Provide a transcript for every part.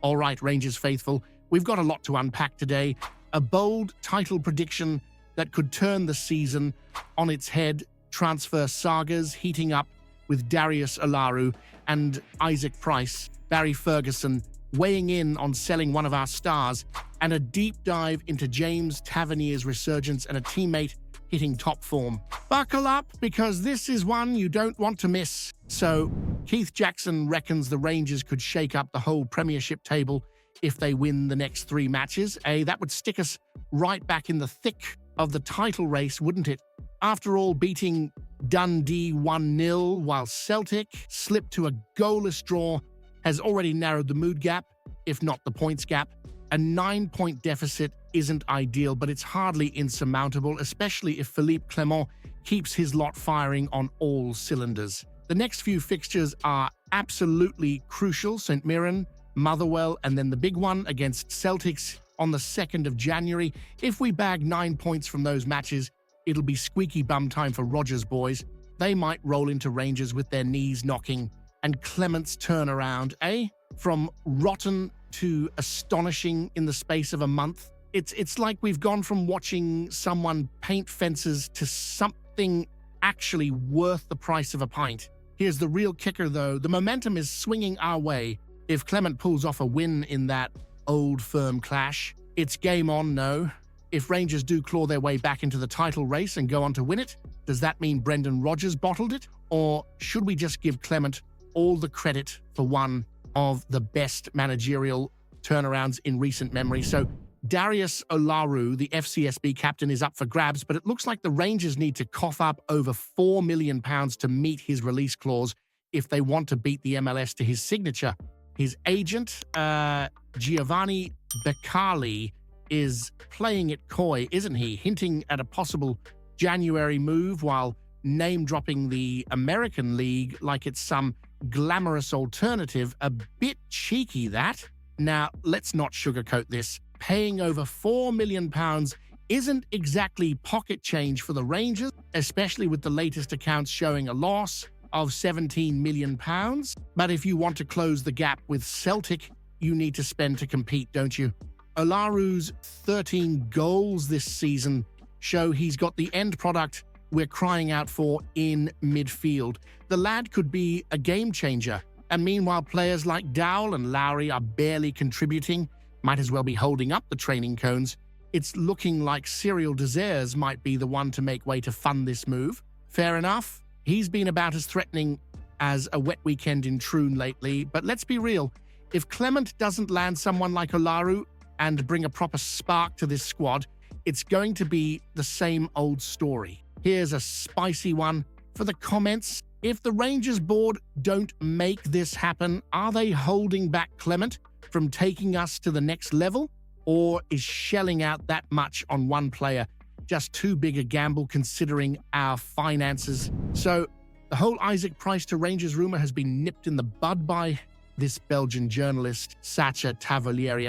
All right, Rangers faithful, we've got a lot to unpack today. A bold title prediction that could turn the season on its head, transfer sagas heating up with Darius and Isaac Price, Barry Ferguson weighing in on selling one of our stars, and a deep dive into James Tavernier's resurgence and a teammate hitting top form. Buckle up, because this is one you don't want to miss. So, Keith Jackson reckons the Rangers could shake up the whole Premiership table if they win the next 3 matches. That would stick us right back in the thick of the title race, wouldn't it? After all, beating Dundee 1-0 while Celtic slipped to a goalless draw has already narrowed the mood gap, if not the points gap. A 9-point deficit isn't ideal, but it's hardly insurmountable, especially if Philippe Clement keeps his lot firing on all cylinders. The next few fixtures are absolutely crucial: St Mirren, Motherwell, and then the big one against Celtics on the 2nd of January. If we bag 9 points from those matches, it'll be squeaky bum time for Rogers' boys. They might roll into Rangers with their knees knocking. And Clement's turnaround, from rotten to astonishing in the space of a month. It's like we've gone from watching someone paint fences to something actually worth the price of a pint. Here's the real kicker, though. The momentum is swinging our way. If Clement pulls off a win in that old firm clash, it's game on, no. If Rangers do claw their way back into the title race and go on to win it, does that mean Brendan Rodgers bottled it? Or should we just give Clement all the credit for one of the best managerial turnarounds in recent memory? So Darius, the FCSB captain, is up for grabs, but it looks like the Rangers need to cough up over £4 million to meet his release clause if they want to beat the MLS to his signature. His agent, Giovanni Beccali, is playing it coy, isn't he? Hinting at a possible January move while name-dropping the American League like it's some glamorous alternative. A bit cheeky, that. Now, let's not sugarcoat this. Paying over £4 million isn't exactly pocket change for the Rangers, especially with the latest accounts showing a loss of £17 million. But if you want to close the gap with Celtic, you need to spend to compete, don't you? Olaru's 13 goals this season show he's got the end product we're crying out for in midfield. The lad could be a game changer, and meanwhile players like Dowell and Lowry are barely contributing, might as well be holding up the training cones. It's looking like Cyril Desires might be the one to make way to fund this move. Fair enough, he's been about as threatening as a wet weekend in Troon lately, but let's be real, if Clement doesn't land someone like Olaru and bring a proper spark to this squad, it's going to be the same old story. Here's a spicy one for the comments. If the Rangers board don't make this happen, are they holding back Clement from taking us to the next level? Or is shelling out that much on one player just too big a gamble considering our finances? So the whole Isaac Price to Rangers rumor has been nipped in the bud by this Belgian journalist, Sacha Tavernier.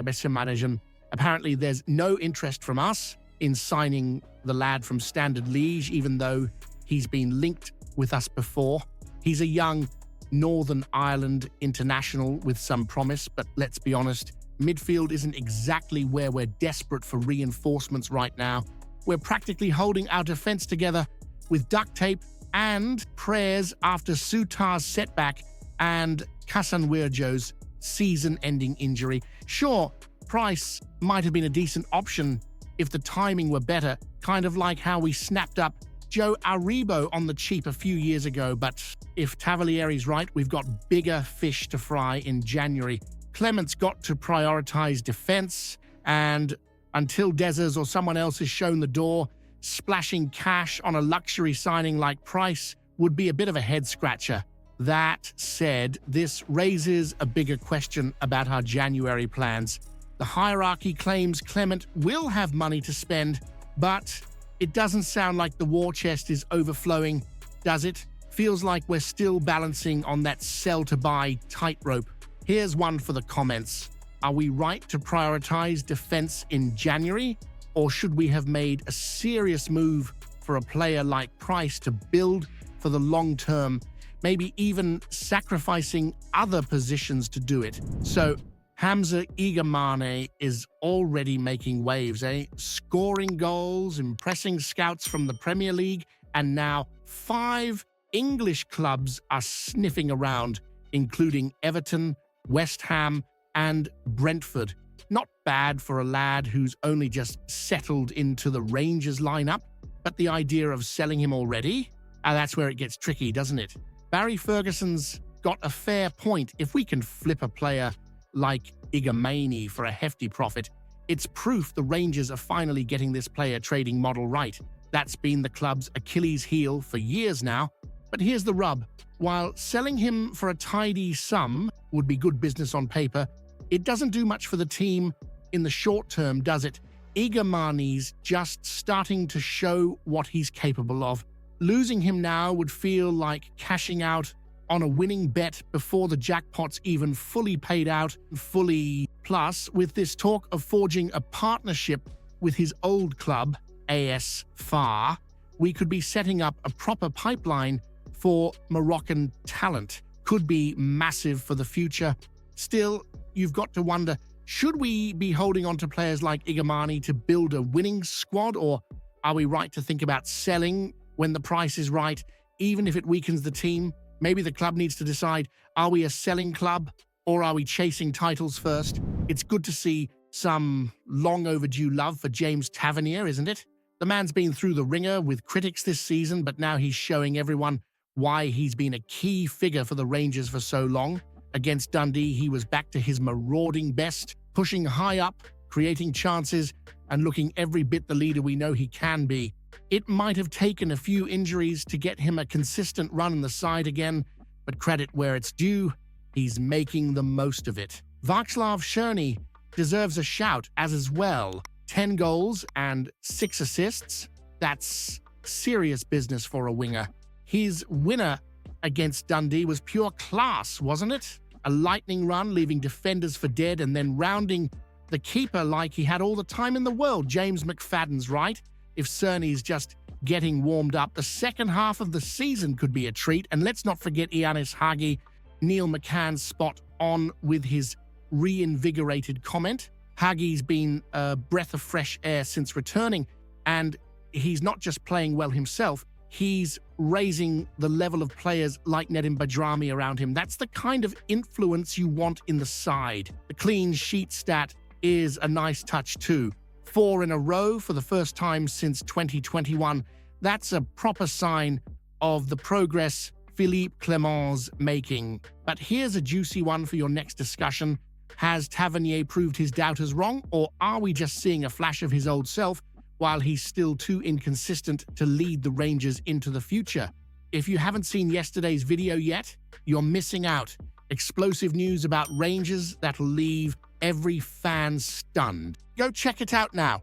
Apparently there's no interest from us in signing the lad from Standard Liège, even though he's been linked with us before. He's a young Northern Ireland international with some promise, but let's be honest, midfield isn't exactly where we're desperate for reinforcements right now. We're practically holding our defense together with duct tape and prayers after Sutar's setback and Kasanwirjo's season-ending injury. Sure, Price might have been a decent option if the timing were better, kind of like how we snapped up Joe Aribo on the cheap a few years ago, but if Tavernier's right, we've got bigger fish to fry in January. Clement's got to prioritize defense, and until Desers or someone else is shown the door, splashing cash on a luxury signing like Price would be a bit of a head-scratcher. That said, this raises a bigger question about our January plans. The hierarchy claims Clement will have money to spend, but it doesn't sound like the war chest is overflowing, does it? Feels like we're still balancing on that sell-to-buy tightrope. Here's one for the comments. Are we right to prioritize defense in January? Or should we have made a serious move for a player like Price to build for the long term, maybe even sacrificing other positions to do it? So Hamza Igamane is already making waves, scoring goals, impressing scouts from the Premier League, and now 5 English clubs are sniffing around, including Everton, West Ham, and Brentford. Not bad for a lad who's only just settled into the Rangers lineup, but the idea of selling him already? That's where it gets tricky, doesn't it? Barry Ferguson's got a fair point. If we can flip a player like Igamane for a hefty profit, it's proof the Rangers are finally getting this player trading model right. That's been the club's Achilles heel for years now. But here's the rub. While selling him for a tidy sum would be good business on paper, it doesn't do much for the team in the short term, does it? Igamane's just starting to show what he's capable of. Losing him now would feel like cashing out on a winning bet before the jackpot's even fully paid out. Plus, with this talk of forging a partnership with his old club, AS FAR, we could be setting up a proper pipeline for Moroccan talent. Could be massive for the future. Still, you've got to wonder, should we be holding on to players like Igamane to build a winning squad, or are we right to think about selling when the price is right, even if it weakens the team? Maybe the club needs to decide, are we a selling club or are we chasing titles first? It's good to see some long overdue love for James Tavernier, isn't it? The man's been through the ringer with critics this season, but now he's showing everyone why he's been a key figure for the Rangers for so long. Against Dundee, he was back to his marauding best, pushing high up, creating chances, and looking every bit the leader we know he can be. It might have taken a few injuries to get him a consistent run in the side again, but credit where it's due, he's making the most of it. Václav Černý deserves a shout as well. 10 goals and 6 assists. That's serious business for a winger. His winner against Dundee was pure class, wasn't it? A lightning run, leaving defenders for dead, and then rounding the keeper like he had all the time in the world. James McFadden's right. If Cerny's just getting warmed up, the second half of the season could be a treat. And let's not forget Ianis Hagi, Neil McCann's spot on with his reinvigorated comment. Hagi's been a breath of fresh air since returning, and he's not just playing well himself, he's raising the level of players like Nedim Badrami around him. That's the kind of influence you want in the side. The clean sheet stat is a nice touch too. 4 in a row for the first time since 2021. That's a proper sign of the progress Philippe Clement's making. But here's a juicy one for your next discussion. Has Tavernier proved his doubters wrong, or are we just seeing a flash of his old self while he's still too inconsistent to lead the Rangers into the future? If you haven't seen yesterday's video yet, you're missing out. Explosive news about Rangers that'll leave every fan stunned. Go check it out now.